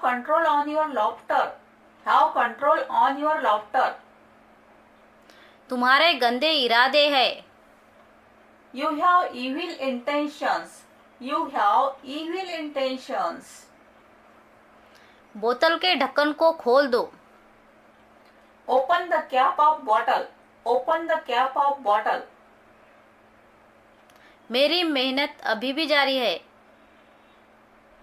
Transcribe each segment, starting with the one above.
control on your laughter. Have control on your laughter. तुम्हारे गंदे इरादे हैं. You have evil intentions. You have evil intentions. बोतल के ढक्कन को खोल दो. Open the cap of bottle. Open the cap of bottle. मेरी मेहनत अभी भी जारी है.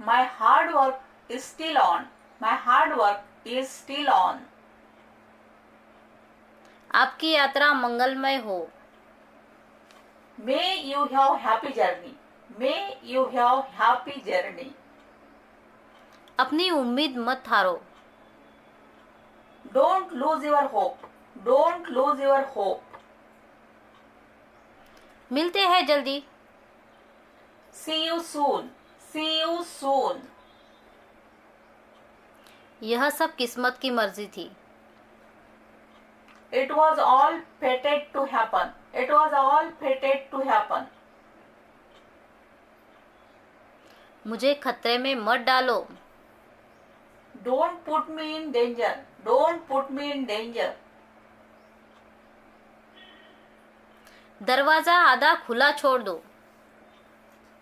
My hard work is still on. My hard work is still on. आपकी यात्रा मंगलमय हो. May you have happy journey. May you have happy journey. अपनी उम्मीद मत हारो. Don't lose your hope. Don't lose your hope. मिलते हैं जल्दी. See you soon. See you soon. यह सब किस्मत की मर्जी थी. It was all fated to happen. It was all fated to happen. मुझे खतरे में मत डालो. Don't put me in danger. Don't put me in danger. दरवाजा आधा खुला छोड़ दो.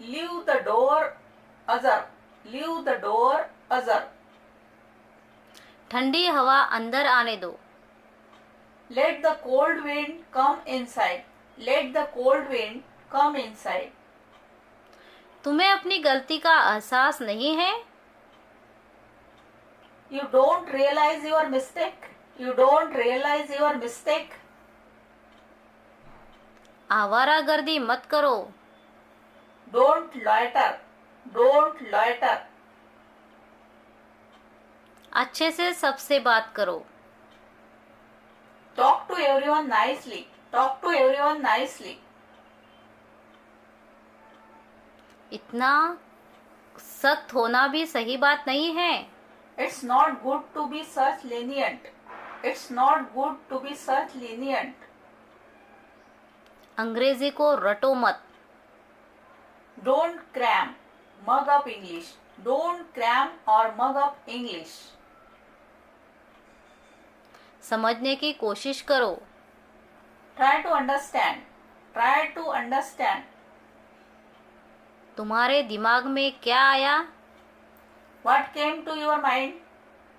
Leave the door ajar. Leave the door ajar. ठंडी हवा अंदर आने दो. Let the cold wind come inside. Let the cold wind come inside. तुम्हें अपनी गलती का एहसास नहीं है. You don't realize your mistake. You don't realize your mistake. आवारागर्दी मत करो. Don't loiter. Don't loiter. अच्छे से सबसे बात करो. Talk to everyone nicely. Talk to everyone nicely. इतना सख्त होना भी सही बात नहीं है. It's not good to be such lenient. It's not good to be such lenient. अंग्रेजी को रटो मत. Don't cram. Mug up English. Don't cram or mug up English. समझने की कोशिश करो. Try to understand. Try to understand. तुम्हारे दिमाग में क्या आया? What came to your mind?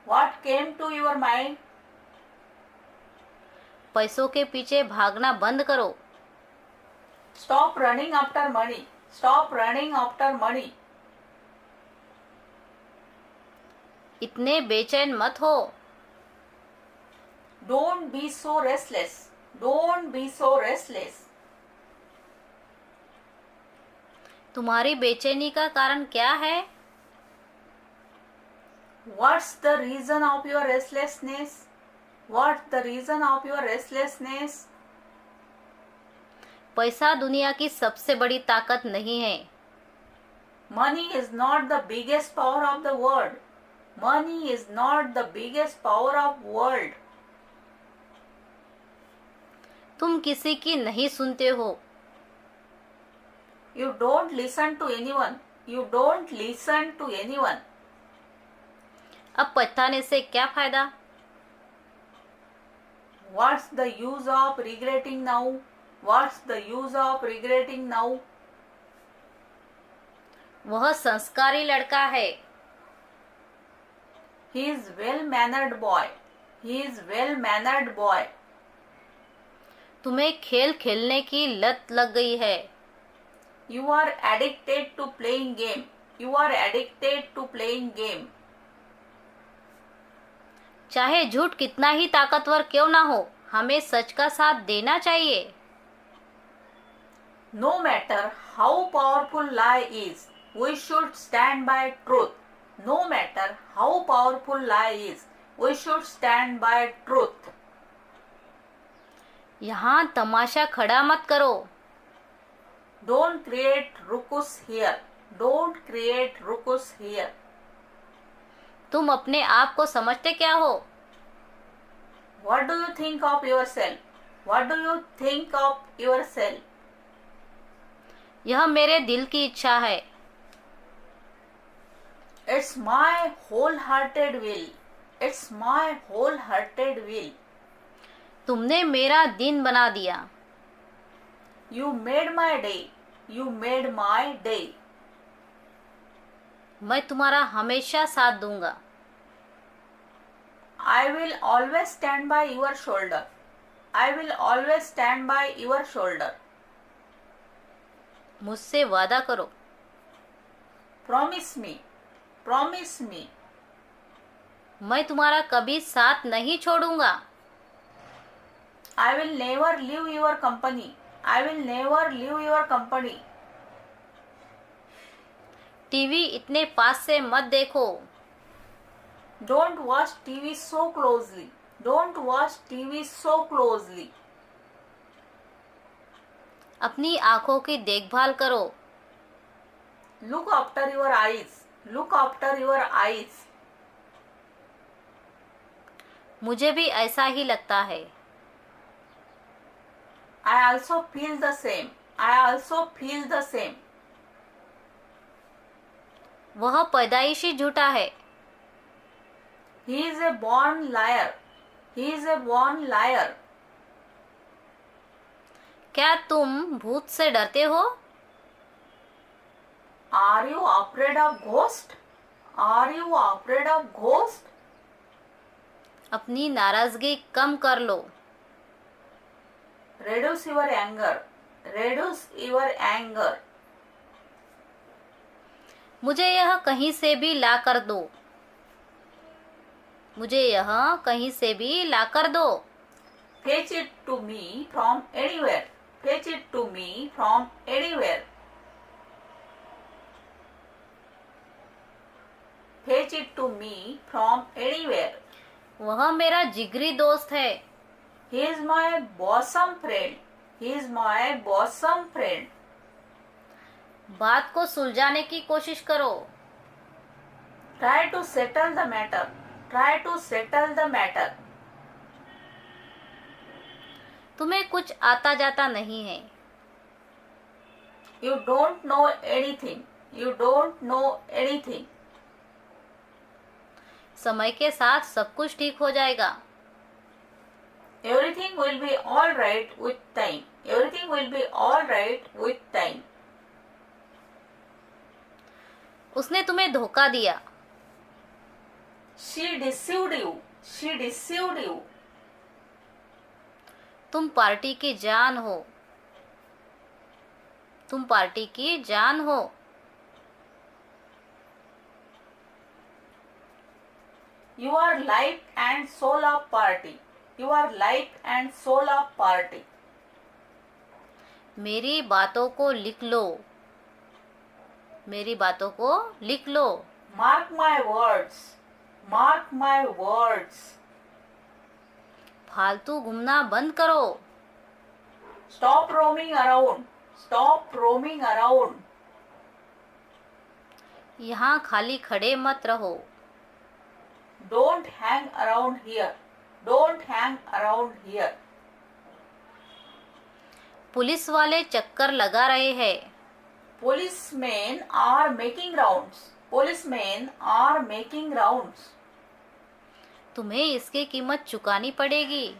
What came to your mind? पैसों के पीछे भागना बंद करो. Stop running after money. Stop running after money. इतने बेचैन मत हो. Don't be so restless. Don't be so restless. तुम्हारी बेचैनी का कारण क्या है? What's the reason of your restlessness? What's the reason of your restlessness? पैसा दुनिया की सबसे बड़ी ताकत नहीं है. Money is not the biggest power of the world. Money is not the biggest power of world. तुम किसी की नहीं सुनते हो. You don't listen to anyone. You don't listen to anyone. अब पछताने से क्या फायदा? What's the use of regretting now? What's the use of regretting now? वह संस्कारी लड़का है. He is well-mannered boy. He is well-mannered boy. तुम्हें खेल खेलने की लत लग गई है. You are addicted to playing game. You are addicted to playing game. चाहे झूठ कितना ही ताकतवर क्यों ना हो, हमें सच का साथ देना चाहिए. No matter how powerful lie is, we should stand by truth. No matter how powerful lie is, we should stand by truth. यहाँ तमाशा खड़ा मत करो. Don't create ruckus here. Don't create ruckus here. तुम अपने आप को समझते क्या हो? What do you think of yourself? What do you think of yourself? यह मेरे दिल की इच्छा है. It's my wholehearted will. It's my wholehearted will. तुमने मेरा दिन बना दिया. You made my day. You made my day. मैं तुम्हारा हमेशा साथ दूंगा. I will always stand by your shoulder. I will always stand by your shoulder. मुझसे वादा करो. Promise me. Promise me. मैं तुम्हारा कभी साथ नहीं छोड़ूंगा. I will never leave your company. I will never leave your company. TV इतने पास से मत देखो. Don't watch TV so closely. Don't watch TV so closely. अपनी आंखों की देखभाल करो. Look after your eyes. Look after your eyes. मुझे भी ऐसा ही लगता है. I also feel the same. I also feel the same. वह पैदाइशी झूठा है. He is a born liar. He is a born liar. क्या तुम भूत से डरते हो? Are you afraid of ghost? Are you afraid of ghost? अपनी नाराजगी कम कर लो. Reduce your anger. Reduce your anger. मुझे यह कहीं से भी ला कर दो. मुझे यह कहीं से भी ला कर दो. Fetch it to me from anywhere. Fetch it to me from anywhere. Fetch it to me from anywhere. वह मेरा जिगरी दोस्त है. He is my bosom friend. He is my bosom friend. बात को सुलझाने की कोशिश करो. Try to settle the matter. Try to settle the matter. तुम्हें कुछ आता जाता नहीं है. You don't know anything. You don't know anything. समय के साथ सब कुछ ठीक हो जाएगा. Everything will be all right with time. Everything will be all right with time. उसने तुम्हें धोखा दिया. She deceived you. She deceived you. तुम पार्टी की जान हो. तुम पार्टी की जान हो. You are life and soul of party. You are life and soul of party. मेरी बातों को लिख लो. मेरी बातों को लिख लो. Mark my words. Mark my words. फालतू घूमना बंद करो. Stop roaming around. Stop roaming around. यहाँ खाली खड़े मत रहो. Don't hang around here. Don't hang around here. Police वाले चक्कर लगा रहे हैं. Policemen are making rounds. Policemen are making rounds. तुम्हें इसकी कीमत चुकानी पड़ेगी.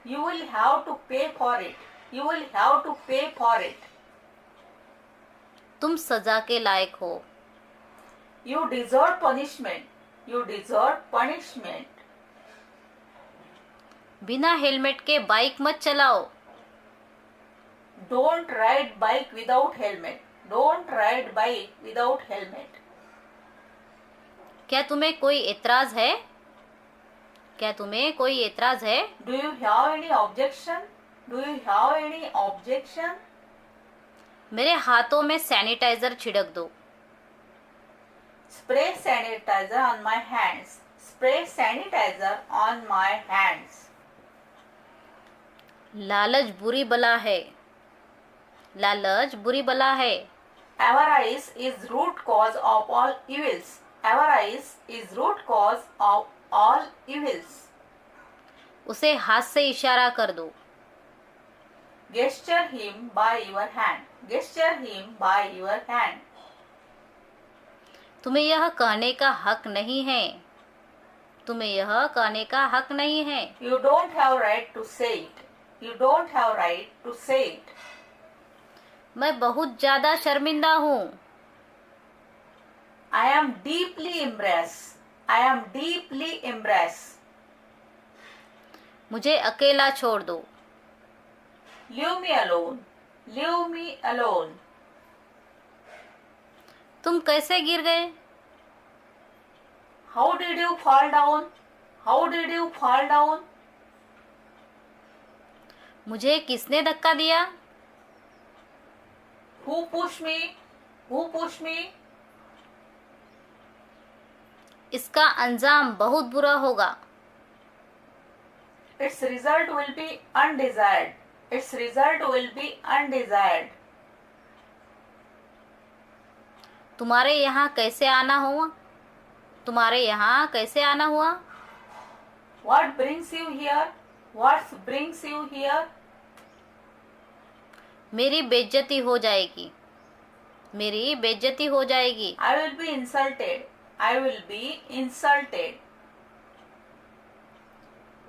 You will have to pay for it. You will have to pay for it. तुम सजा के लायक हो. You deserve punishment. You deserve punishment. बिना हेलमेट के बाइक मत चलाओ. Don't ride bike without helmet. Don't ride bike without helmet. क्या तुम्हें कोई एतराज है? क्या तुम्हें कोई एतराज है? Do you have any objection? Do you have any objection? मेरे हाथों में सैनिटाइजर छिड़क दो. Spray sanitizer on my hands. Spray sanitizer on my hands. लालच बुरी बला है. लालच बुरी बला है. Avarice is root cause of all evils. Avarice is root cause of all evils. उसे हाथ से इशारा कर दो. Gesture him by your hand. Gesture him by your hand. तुम्हें यह कहने का हक नहीं है। तुम्हें यह कहने का हक नहीं है। You don't have right to say it. You don't have right to say it. मैं बहुत ज्यादा शर्मिंदा हूँ। I am deeply embarrassed. I am deeply embarrassed. मुझे अकेला छोड़ दो। Leave me alone. Leave me alone. तुम कैसे गिर गए? How did you fall down? How did you fall down? मुझे किसने धक्का दिया? Who pushed me? Who pushed me? इसका अंजाम बहुत बुरा होगा। Its result will be undesired. Its result will be undesired. तुम्हारे यहाँ कैसे आना हुआ? तुम्हारे यहाँ कैसे आना हुआ? What brings you here? What brings you here? मेरी बेइज्जती हो जाएगी। मेरी बेइज्जती हो जाएगी। I will be insulted. I will be insulted.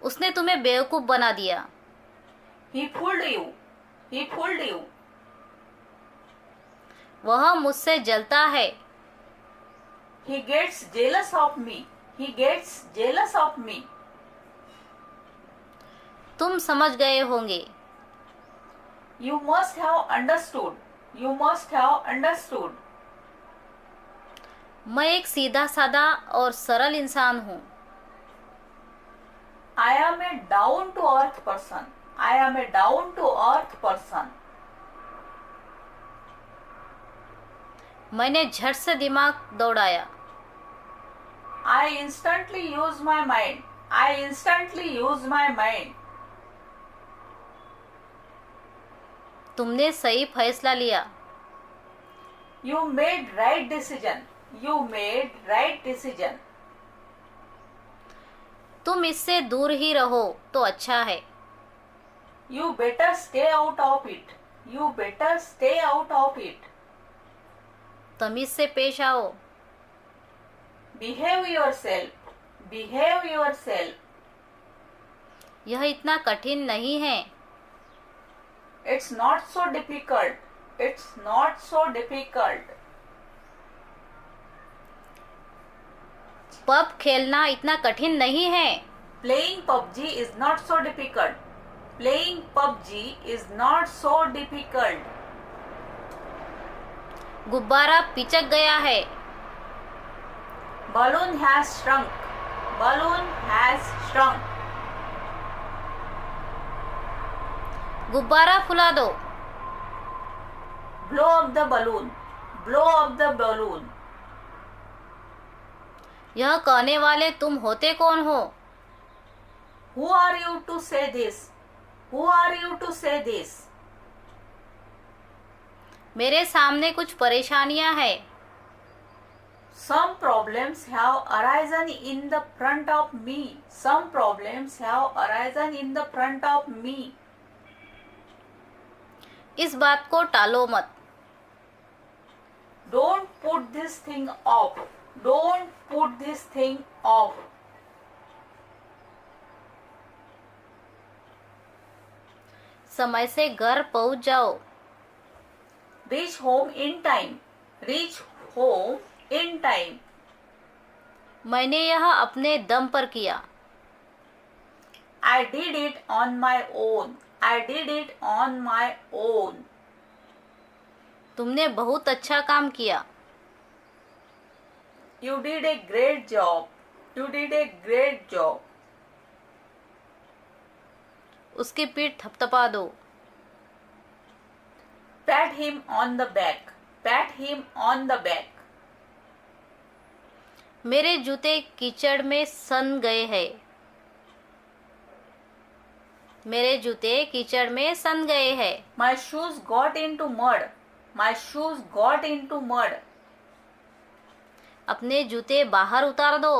उसने तुम्हें बेवकूफ बना दिया। He fooled you. He fooled you. वह मुझसे जलता है। He gets jealous of me. He gets jealous of me. तुम समझ गए होंगे। You must have understood. You must have understood. मैं एक सीधा साधा और सरल इंसान हूँ। I am a down to earth person. I am a down to earth person. मैंने झट से दिमाग दौड़ाया। I instantly use my mind. I instantly use my mind. तुमने सही फैसला लिया। You made right decision. You made right decision. तुम इससे दूर ही रहो तो अच्छा है। You better stay out of it. You better stay out of it. तमीज से पेश आओ। Behave yourself. Behave yourself. यह इतना कठिन नहीं है। It's not so difficult. It's not so difficult. Pub खेलना इतना कठिन नहीं है। Playing PUBG is not so difficult. Playing PUBG is not so difficult. गुब्बारा पिचक गया है। Balloon has shrunk. Balloon has shrunk. गुब्बारा फुला दो। Blow up the balloon. Blow up the balloon. यह कहने वाले तुम होते कौन हो? Who are you to say this? Who are you to say this? मेरे सामने कुछ परेशानियां हैं। Some problems have arisen in the front of me. Some problems have arisen in the front of me. इस बात को टालो मत। Don't put this thing off. Don't put this thing off. समय से घर पहुंच जाओ। Reach home in time. Reach home in time. मैंने यह अपने दम पर किया। I did it on my own. I did it on my own. तुमने बहुत अच्छा काम किया। You did a great job. You did a great job. उसकी पीठ थपथपा दो। Pat him on the back. Pat him on the back. मेरे जूते कीचड़ में सन गए हैं। मेरे जूते कीचड़ में सन गए हैं। My shoes got into mud. My shoes got into mud. अपने जूते बाहर उतार दो।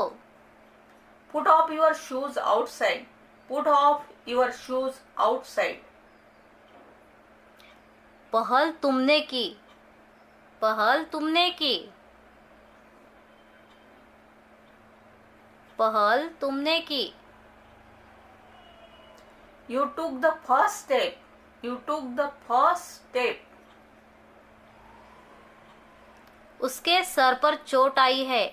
Put off your shoes outside. Put off your shoes outside. पहल तुमने की। पहल तुमने की। पहल तुमने की। You took the first step. You took the first step. उसके सर पर चोट आई है।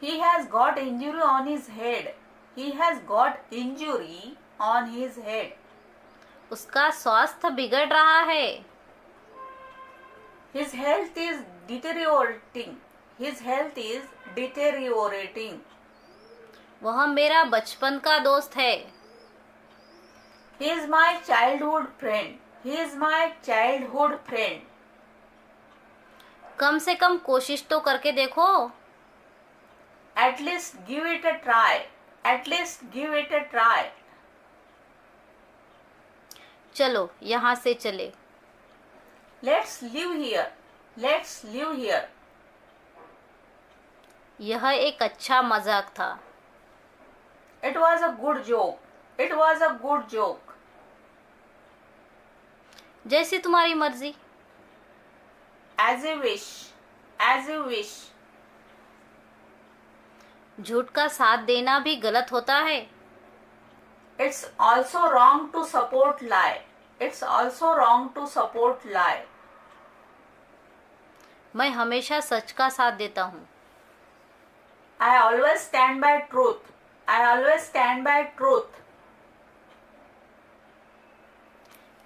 He has got injury on his head. He has got injury on his head. उसका स्वास्थ्य बिगड़ रहा है। His health is deteriorating. His health is deteriorating. वह मेरा बचपन का दोस्त है। He is my childhood friend. He is my childhood friend. कम से कम कोशिश तो करके देखो। At least give it a try. At least give it a try. चलो यहाँ से चले। Let's live here. Let's live here. यह एक अच्छा मजाक था। It was a good joke. It was a good joke. जैसी तुम्हारी मर्जी। As you wish. As you wish. झूठ का साथ देना भी गलत होता है। It's also wrong to support lie. It's also wrong to support lie. मैं हमेशा सच का साथ देता हूँ। I always stand by truth. I always stand by truth.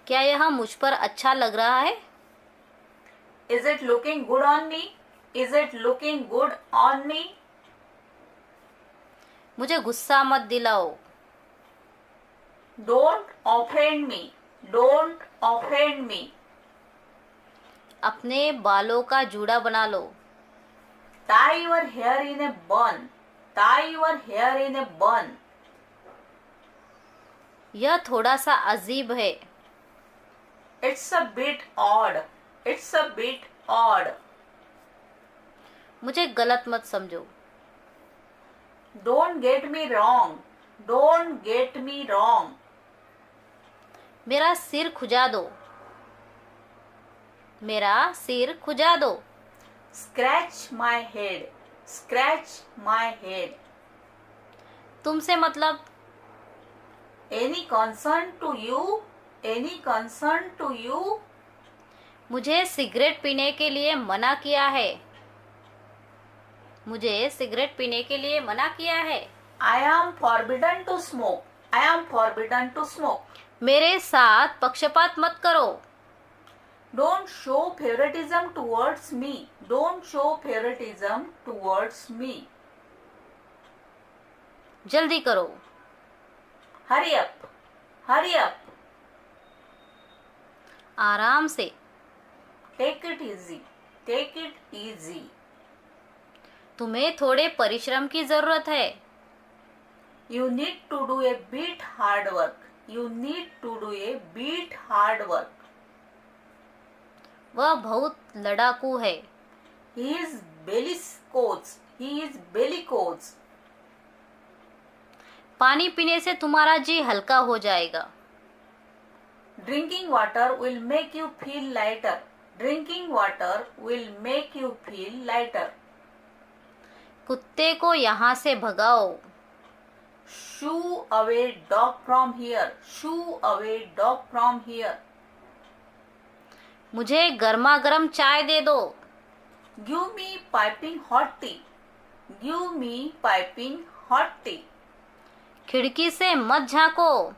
क्या यह मुझ पर अच्छा लग रहा है? Is it looking good on me? Is it looking good on me? मुझे गुस्सा मत दिलाओ। Don't offend me. Don't offend me. अपने बालों का जूड़ा बना लो। Tie your hair in a bun. Tie your hair in a bun. यह थोड़ा सा अजीब है। It's a bit odd. It's a bit odd. मुझे गलत मत समझो। Don't get me wrong. Don't get me wrong. मेरा सिर खुजा दो। मेरा सिर खुजा दो। Scratch my head. Scratch my head. तुमसे मतलब? Any concern to you? Any concern to you? मुझे सिगरेट पीने के लिए मना किया है। मुझे सिगरेट पीने के लिए मना किया है। I am forbidden to smoke. I am forbidden to smoke. मेरे साथ पक्षपात मत करो। Don't show favoritism towards me. Don't show favoritism towards me. जल्दी करो। Hurry up. Hurry up. आराम से। Take it easy. Take it easy. तुम्हें थोड़े परिश्रम की जरूरत है। You need to do a bit hard work. You need to do a bit hard work. वह बहुत लड़ाकू है। He is bellicose. He is bellicose. पानी पीने से तुम्हारा जी हल्का हो जाएगा। Drinking water will make you feel lighter. Drinking water will make you feel lighter. कुत्ते को यहाँ से भगाओ। Shoo away dog from here. Shoo away dog from here. मुझे गर्मा गर्म चाय दे दो। Give me piping hot tea. Give me piping hot tea. खिड़की से मत झांको।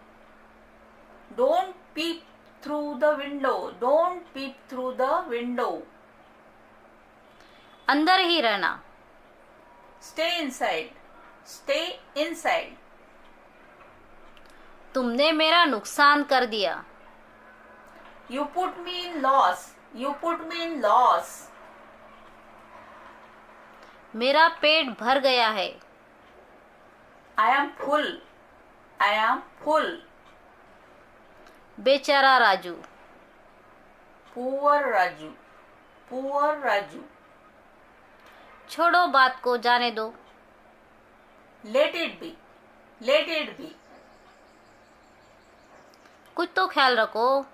Don't peep through the window. Don't peep through the window. अंदर ही रहना। Stay inside. Stay inside. तुमने मेरा नुकसान कर दिया। You put me in loss. You put me in loss. मेरा पेट भर गया है। I am full. I am full. बेचारा Raju. Poor Raju. Poor Raju. छोड़ो बात को, जाने दो। Let it be. Let it be. कुछ तो ख्याल रखो।